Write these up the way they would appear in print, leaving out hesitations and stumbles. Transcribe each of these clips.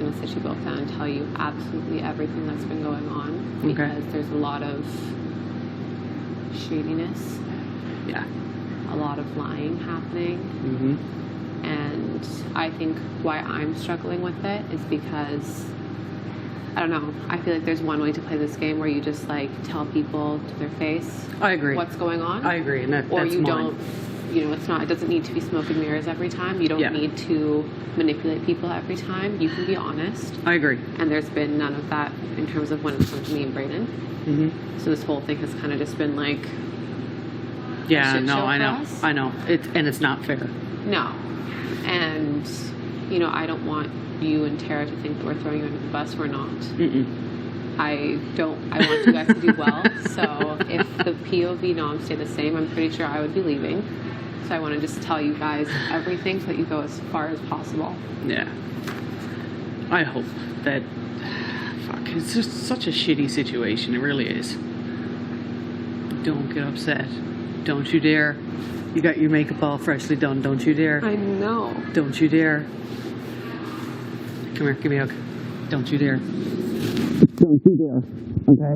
going to sit you both down and tell you absolutely everything that's been going on, because there's a lot of shadiness. Yeah. A lot of lying happening. Mm-hmm. And I think why I'm struggling with it is because, I don't know, I feel like there's one way to play this game where you just like tell people to their face I agree. what's going on. I agree, and or that's you mine. don't, you know, it doesn't need to be smoke and mirrors every time. You don't need to manipulate people every time. You can be honest. I agree. And there's been none of that in terms of when it comes to me and Brayden. Mm-hmm. So this whole thing has kind of just been like, yeah, no, I know. Us. I know. It's not fair. No. And, you know, I don't want you and Tara to think that we're throwing you under the bus. We're not. Mm-mm. I want you guys to do well. So if the POV norms stay the same, I'm pretty sure I would be leaving. So I want to just tell you guys everything so that you go as far as possible. Yeah. I hope that... Fuck, it's just such a shitty situation. It really is. Don't get upset. Don't you dare. You got your makeup all freshly done. Don't you dare. I know. Don't you dare. Come here, give me a hug. Don't you dare. Don't you dare. Okay?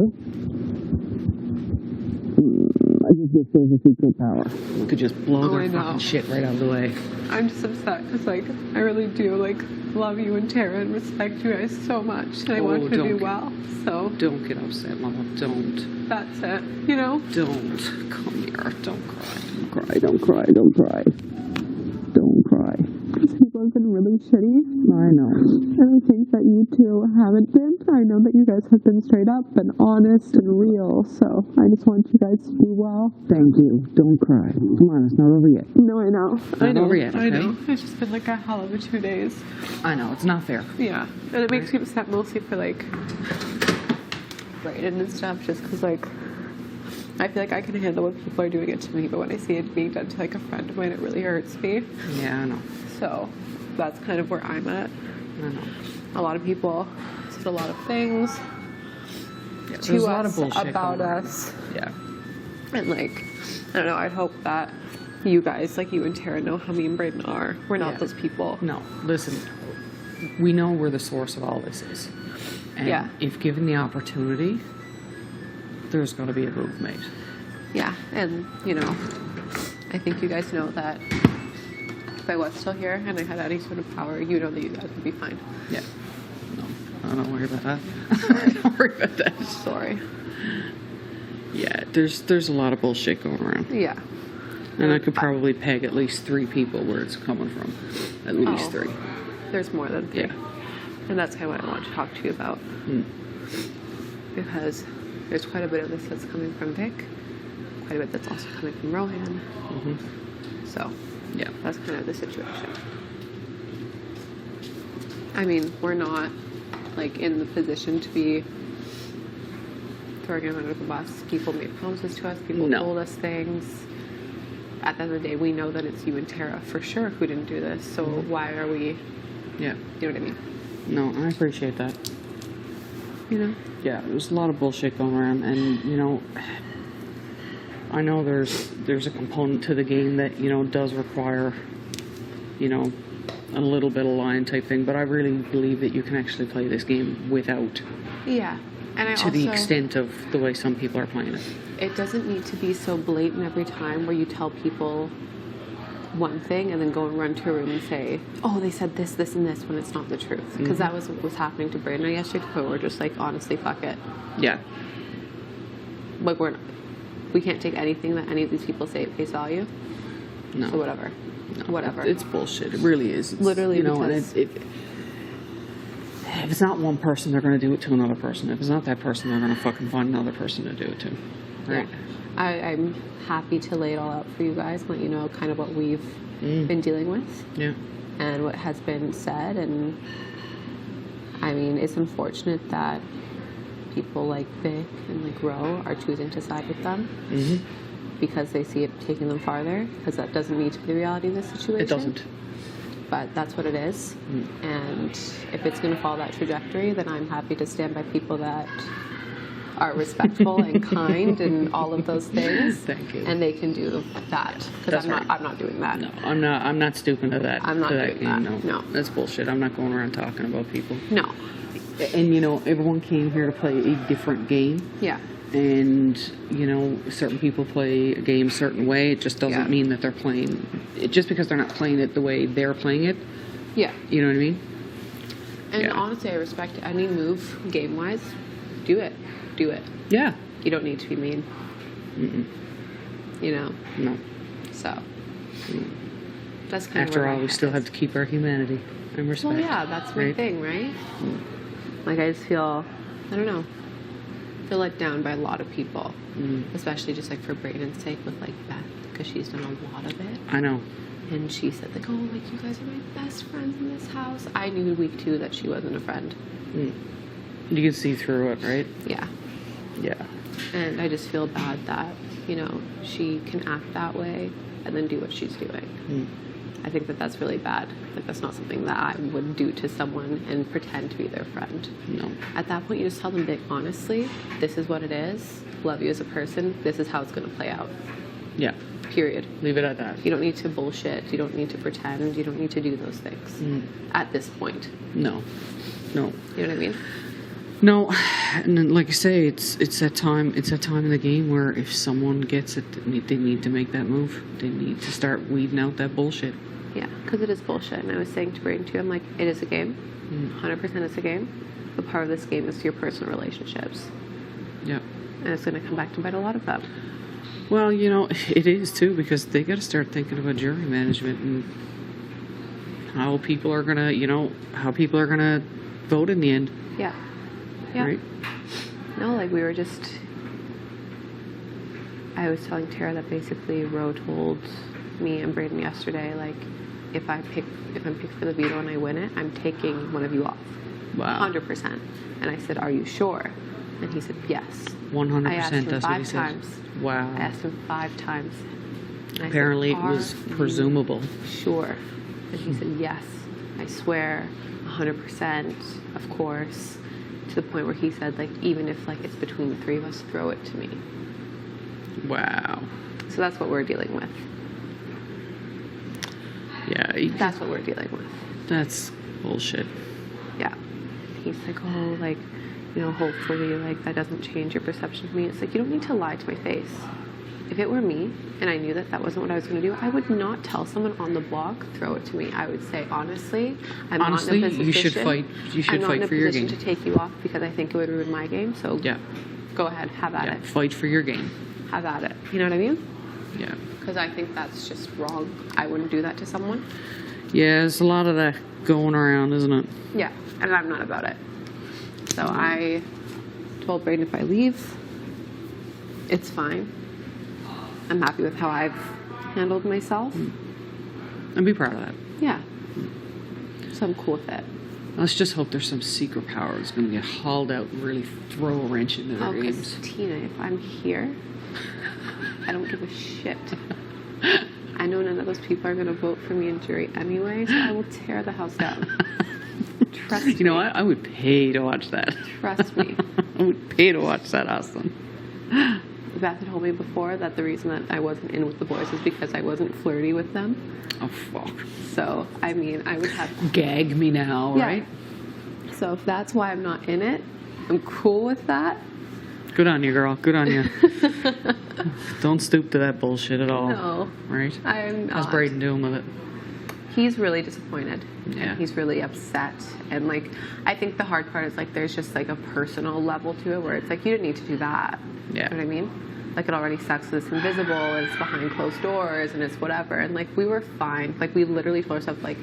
I just get so much secret power. We could just blow their fucking shit right out of the way. I'm just upset because, like, I really do, like, love you and Tara and respect you guys so much. And I want you to do well, so... Don't get upset, Mama. Don't. That's it, you know? Don't. Come here. Don't cry. Don't cry. Don't cry. Don't cry. Don't cry. People have been really shitty. I know. And I think that you two haven't been. I know that you guys have been straight up and honest and real, so I just want you guys to do well. Thank you. Don't cry. Come on, it's not over yet. No, I know. I know. Over yet, okay? I know. It's just been like a hell of a 2 days. I know, it's not fair. Yeah. And it makes me upset mostly for, like, Brayden and stuff, just because, like, I feel like I can handle when people are doing it to me, but when I see it being done to, like, a friend of mine, it really hurts me. Yeah, I know. So that's kind of where I'm at. I know. A lot of people said a lot of things to us a lot of bullshit about going on. us. Yeah. And, like, I don't know, I'd hope that you guys, like you and Tara, know how me and Brayden are. We're not those people. No, listen, we know where the source of all this is. And if given the opportunity, there's going to be a move made. Yeah, and, you know, I think you guys know that if I was still here and I had any sort of power, you know that you guys would be fine. Yeah. No, don't worry about that. Don't worry about that. Sorry. Yeah, there's a lot of bullshit going around. Yeah. And I could probably peg at least 3 people where it's coming from. At least 3. There's more than 3. Yeah. And that's kind of what I want to talk to you about. Because there's quite a bit of this that's coming from Vic. Quite a bit that's also coming from Rohan. Mm-hmm. So, yeah, that's kind of the situation. I mean, we're not, like, in the position to be throwing him under the bus. People made promises to us. People told us things. At the end of the day, we know that it's you and Tara for sure who didn't do this. So why are we... Yeah. You know what I mean? No, I appreciate that. You know? Yeah, there's a lot of bullshit going around, and, you know, I know there's a component to the game that, you know, does require, you know, a little bit of lying type thing, but I really believe that you can actually play this game without. Yeah. And to the extent of the way some people are playing it. It doesn't need to be so blatant every time where you tell people one thing and then go and run to a room and say, oh, they said this, this, and this, when it's not the truth. Because that was what was happening to Brayden and I yesterday, but we're just like, honestly, fuck it. Yeah. Like, we can't take anything that any of these people say at face value. No. So whatever. No, whatever. It's bullshit. It really is. It's, literally, you know, and if it's not one person, they're going to do it to another person. If it's not that person, they're going to fucking find another person to do it to. Right? Yeah. I'm happy to lay it all out for you guys, let you know kind of what we've been dealing with. Yeah. And what has been said. And, I mean, it's unfortunate that people like Vic and like Ro are choosing to side with them. Because they see it taking them farther. Because that doesn't need to be the reality of the situation. It doesn't. But that's what it is. And if it's going to follow that trajectory, then I'm happy to stand by people that are respectful and kind and all of those things. Thank you. And they can do that. Because That's right. I'm not doing that. No, I'm not stooping to that. I'm not to that doing game. that. No. That's bullshit. I'm not going around talking about people. No. And everyone came here to play a different game. Yeah. And certain people play a game a certain way. It just doesn't Yeah. mean that they're playing it just because they're not playing it the way they're playing it. Yeah. You know what I mean? And Yeah. honestly, I respect any move game-wise. Do it. Do it. Yeah. You don't need to be mean. No. So. That's kind After of all, we still have to keep our humanity and respect. Well, yeah, that's my right? thing, right? Like, I just feel, I don't know, feel let down by a lot of people. Especially just, like, for Brayden's sake with, like, Beth, because she's done a lot of it. I know. And she said, like, oh, like, you guys are my best friends in this house. I knew week 2 that she wasn't a friend. You can see through it, right? Yeah. Yeah. And I just feel bad that, she can act that way and then do what she's doing. I think that that's really bad. Like, that's not something that I would do to someone and pretend to be their friend. No. At that point, you just tell them, that, honestly, this is what it is. Love you as a person. This is how it's going to play out. Yeah. Period. Leave it at that. You don't need to bullshit. You don't need to pretend. You don't need to do those things at this point. No. No. You know what I mean? No, and then, like I say, it's that time. It's that time in the game where if someone gets it, they need to make that move. They need to start weeding out that bullshit. Yeah, because it is bullshit. And I was saying to Brayden too, I'm like, it is a game. 100% it's a game. But part of this game is your personal relationships. Yeah. And it's going to come back to bite a lot of them. Well, it is too, because they got to start thinking about jury management and how people are gonna, how people are gonna vote in the end. Yeah. Yeah. Right. No, like we were just. I was telling Tara that basically Ro told me and Brayden yesterday, like, if I'm picked for the veto and I win it, I'm taking one of you off. Wow. 100%. And I said, are you sure? And he said, yes. 100%. I asked him That's what he 5 said. times. Wow. I asked him 5 times. And I Apparently, said, it was "Are presumable. you sure?" And he said, yes. I swear, 100%, of course. To the point where he said, like, even if, like, it's between the 3 of us, throw it to me. Wow. So that's what we're dealing with. Yeah. That's what we're dealing with. That's bullshit. Yeah. He's like, oh, like, hopefully, like, that doesn't change your perception of me. It's like, you don't need to lie to my face. If it were me, and I knew that that wasn't what I was going to do, I would not tell someone on the block, throw it to me. I would say, honestly, I'm not in a position. You should fight. You should fight for your game. I'm not in a position to take you off because I think it would ruin my game. So Yeah. go ahead, have at Yeah. it. Fight for your game. Have at it. You know what I mean? Yeah. Because I think that's just wrong. I wouldn't do that to someone. Yeah, there's a lot of that going around, isn't it? Yeah, and I'm not about it. So I told Brayden if I leave, it's fine. I'm happy with how I've handled myself. And be proud of that. Yeah. So I'm cool with it. Let's just hope there's some secret power that's going to get hauled out and really throw a wrench into their games. Because Tina, if I'm here, I don't give a shit. I know none of those people are going to vote for me in jury anyway, so I will tear the house down. Trust me. You know what? I would pay to watch that. Trust me. I would pay to watch that, Austin. Beth had told me before that the reason that I wasn't in with the boys was because I wasn't flirty with them. Oh, fuck. So, I mean, I would have... Gag me now, Yeah. right? So if that's why I'm not in it, I'm cool with that. Good on you, girl. Good on you. Don't stoop to that bullshit at all. No. Right? I'm not. How's Brayden doing with it? He's really disappointed. Yeah. And he's really upset. And, like, I think the hard part is, like, there's just, like, a personal level to it where it's like, you didn't need to do that. Yeah. You know what I mean? Like, it already sucks that it's invisible and it's behind closed doors and it's whatever. And, like, we were fine. Like, we literally told ourselves, like,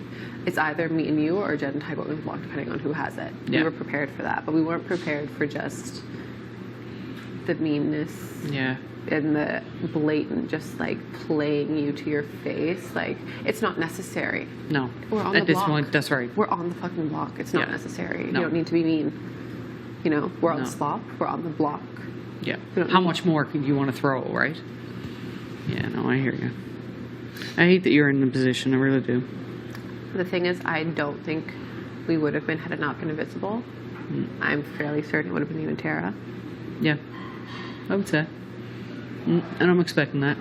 it's either me and you or Jen and Ty going to block, depending on who has it. Yeah. We were prepared for that. But we weren't prepared for just the meanness Yeah. and the blatant just, like, playing you to your face. Like, it's not necessary. No. We're on At the this block. point, that's right. We're on the fucking block. It's not Yeah. necessary. No. You don't need to be mean. You know, we're on No. slop. We're on the block. Yeah. We don't How need- much more can you want to throw, right? Yeah, no, I hear you. I hate that you're in the position. I really do. The thing is, I don't think we would have been had it not been invisible. I'm fairly certain it would have been you and Tara. Yeah, I would say. And I'm expecting that.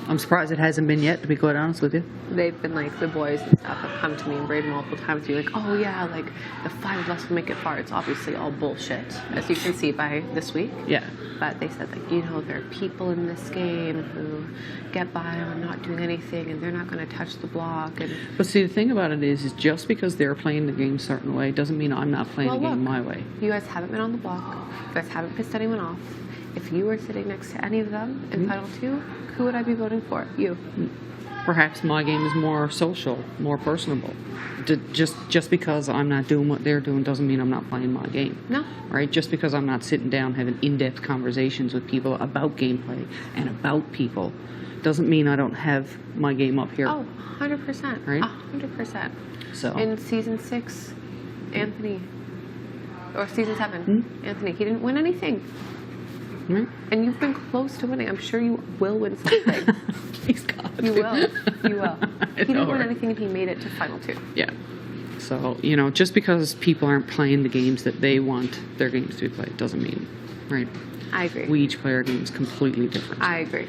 I'm surprised it hasn't been yet, to be quite honest with you. They've been like, the boys and stuff have come to me and Braden multiple times to be like, oh yeah, like the 5 of us will make it far. It's obviously all bullshit, as you can see by this week. Yeah. But they said, like, there are people in this game who get by on not doing anything and they're not going to touch the block. And But see, the thing about it is just because they're playing the game a certain way doesn't mean I'm not playing the game my way. You guys haven't been on the block. You guys haven't pissed anyone off. If you were sitting next to any of them in Final 2, who would I be voting for? You. Perhaps my game is more social, more personable. Just because I'm not doing what they're doing doesn't mean I'm not playing my game. No. Right? Just because I'm not sitting down having in-depth conversations with people about gameplay and about people doesn't mean I don't have my game up here. Oh, 100%. Right? 100%. So. In season 6, Anthony, or season 7, Anthony, he didn't win anything. Right? And you've been close to winning. I'm sure you will win something. Please God. You will. You will. He didn't win right? anything and he made it to Final 2. Yeah. So, just because people aren't playing the games that they want their games to be played doesn't mean, right? I agree. We each play our games completely different. I agree.